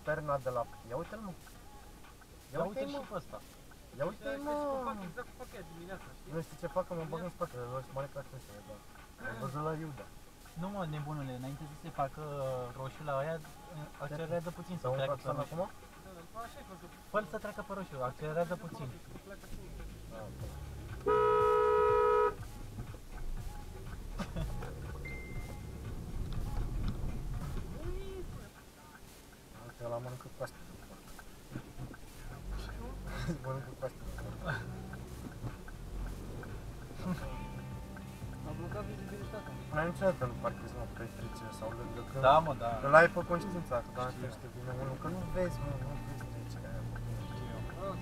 perna de la... Ia uite-l, mă. Ia uite-l uite-l, și mă. pe ăsta. Ia uite-l, mă. Exact cum fac ea dimineața, știi? Nu știi ce fac, că mă bag în spate, îl mai plac nu știu, dar... Am văzut la Iuda. Nu mă, nebunule, înainte să se facă roșu la aia, accelerează puțin să Sau un treacă pe claxon roșu. acum? Așa e făcut. Fă-l să treacă pe roșu, accelerează puțin. Pleacă singur. Uite, ăla mănâncă cu astea. Mănâncă cu astea. A blocat vizibilitatea. N-ai niciodată nu parchezi, mă, pe trece sau lângă că... Da, mă, da. Îl ai pe conștiința, că dacă știu vine unul, că nu vezi, mă, nu vezi trecerea aia.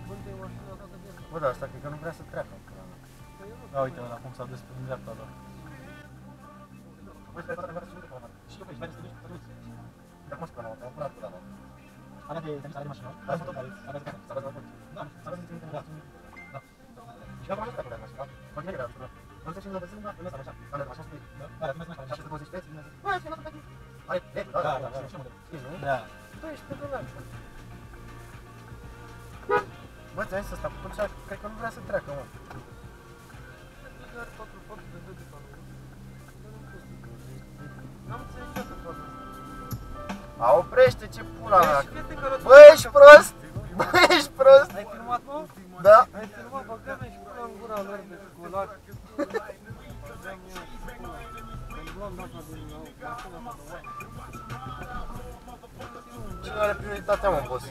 Spânte mașina toată viața. Bă, dar asta cred că nu vrea să treacă. Da, uite ăla cum s-a dus prin dreapta lor. Și tu vezi, mergi să te duci. Dar cum spune, am curat cu dama. Alea de sale de mașină, Da, sunt aveți, aveți gata, s-a văzut. Da, S-a văzut în viață. Da. Și am ajuns pe acolo, așa, continui de la nu te la văzând, în ăsta, așa, ale de mașină spui. da, tu mergi așa. 720 peți, bine zic. Bă, ești pe aici. Hai, vezi, da, știi, nu? Da. Bă, ești pe dolar. Bă, ți-am zis ăsta, cu cea, cred că nu vrea să treacă, mă. Doar 4 de vede pe acolo. N-am înțeles niciodată faza asta. A, oprește, ce pula mea. Bă, Bă, ești prost! Bă, ești prost! ai filmat, mă? Da. Ai filmat, băgă-mi și pula în gura lor de colac. Când luam data din mașina asta de oameni. Cine are prioritatea, mă, boss?